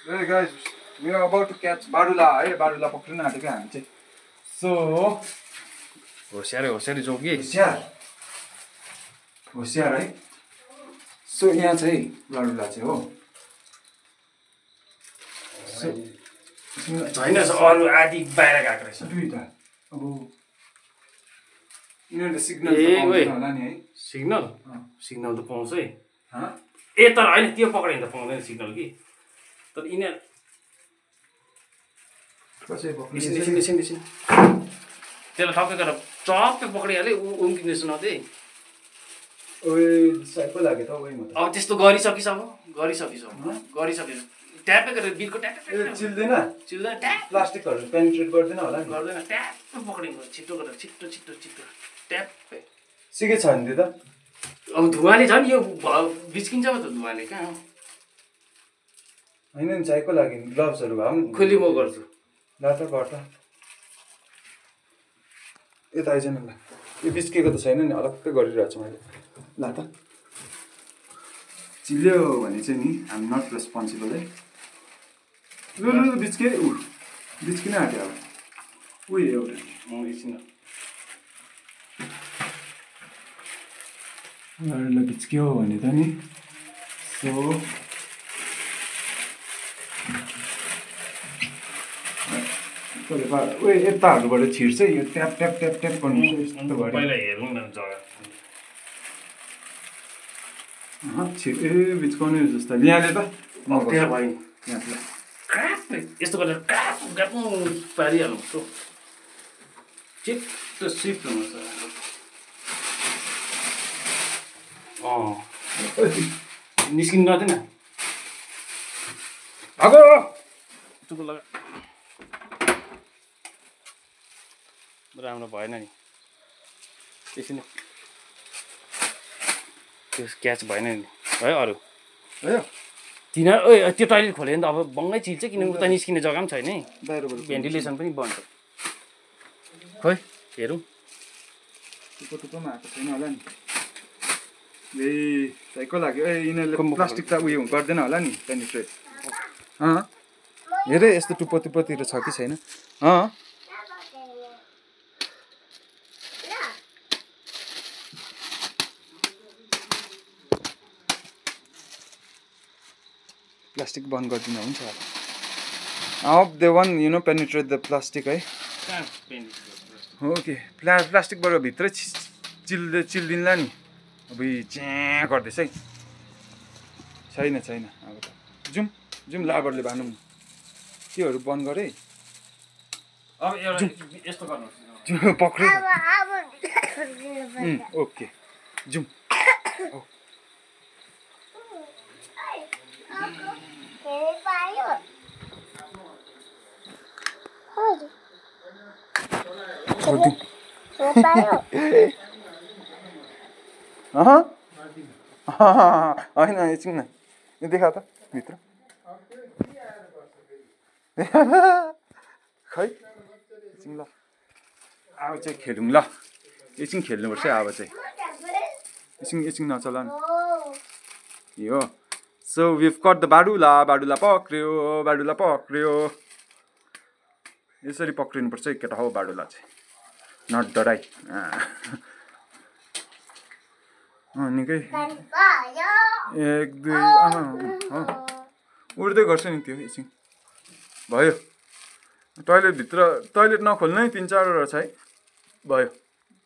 Hey guys, we are about to catch Badula. Hey, Badula पक्रिन आँटेको हामी चाहिँ. So, होशियार जाऊ कि होशियार है. So यहाँ चाहिँ Badula चाहिँ हो. So छैन अरु आदि बाहिर गएको रहेछ दुईटा. अब यिनीहरुले सिग्नल पाउँदैन होला नि है. सिग्नल त पाउँछ है. ए तर हैन त्यो पक्रिन त पाउँदैन सिग्नल कि. तर यिनीहरु कसै पक्रिन्छ. निसिन त्यसलाई ठक्कै गरेर चप्पै पक्रिहाले उम्किँदैछ न त्यही. ओए साइको लाग्यो त ओइ म त. अब त्यस्तो गरिसकिस ट्यापै गरेर बिलको ट्याप चिल्दैन ट्याप प्लास्टिकहरु पेनिट्रेट गर्दैन होला नि. गर्दैन ट्याप पक्रिनु छिटो गरेर छिटो ट्यापै सिके छ नि त. अब धुवाले झन् यो बिस्किन्छ त धुवाले कहाँ हैन नि चाहिको लागि ग्लोभ्सहरु भए पनि खोली म गर्छु ल त गर्छ. यता आइज न ल. यो बिस्केको त छैन नि अलग्गै गरिरहेको छु मैले. ल त चिल्यो भने चाहिँ नि आइ एम नट रेस्पोन्सिबल है. ल बिस्के बिस्किन आँट्यो अब. उही एउटा एकछिन ल बिस्क्यो भने त नि. सो उयो यताहरूबाट छिर्छ यो ट्याप ट्याप ट्याप ट्याप गर्नु यस्तो भयो. पहिला हेरौँ न जग्गा ए बिचकाउने जस्तो यहाँले त त्यहाँ भयो यहाँ क्राप यस्तो गरेर क्राप गाप्नु पारिहाल्नु त छिट्टो सिफ्ट हुन्छ निस्किनु नदिन भागो चुप लगा राम्रो भएन नि एकछिन त्यो क्याच भएन नि है अरू भयो तिनीहरू त्यो टोइलेट खोल्यो भने त अब बङ्गै चिल्छ किनभने उता निस्किने जग्गा पनि छैन है. बाहिरबाट भेन्टिलेसन पनि बन्द. खोइ हेरौँ टुप्पोमा आएको छैन होला नि. ए चाहिको लाग्यो. ए यिनीहरूले प्लास्टिक त उयो गर्दैन होला नि पेनिट्रेट. हेरे यस्तो टुप्पोतिर छ कि छैन. प्लास्टिक बन्द गरिदिनु हुन्छ होला. They one you know penetrate the plastic है. ओके प्लास्टिकबाट भित्रै चिल्दिन्ला नि. अब च्याँ गर्दैछ है. छैन अब त जुम लाबरले भानौँ. त्योहरू बन्द गरे अब एउटा यस्तो गर्नुहोस् पक्रियो. Okay zoom. होइन एकछिन न यो देखा त भित्र खै एकछिन ल. अब चाहिँ खेलौँ ल. एकछिन खेल्नुपर्छ अब चाहिँ. एकछिन नचला नि यो. So we've caught the बाडुला पक्रियो. यसरी पक्रिनुपर्छ केटा हो बाडुला चाहिँ. नट डराई. निकै 1 2 उड्दै गर्छ नि त्यो. एकछिन भयो. टोइलेट नखोल्नु है 3-4 वटा छ है. भयो.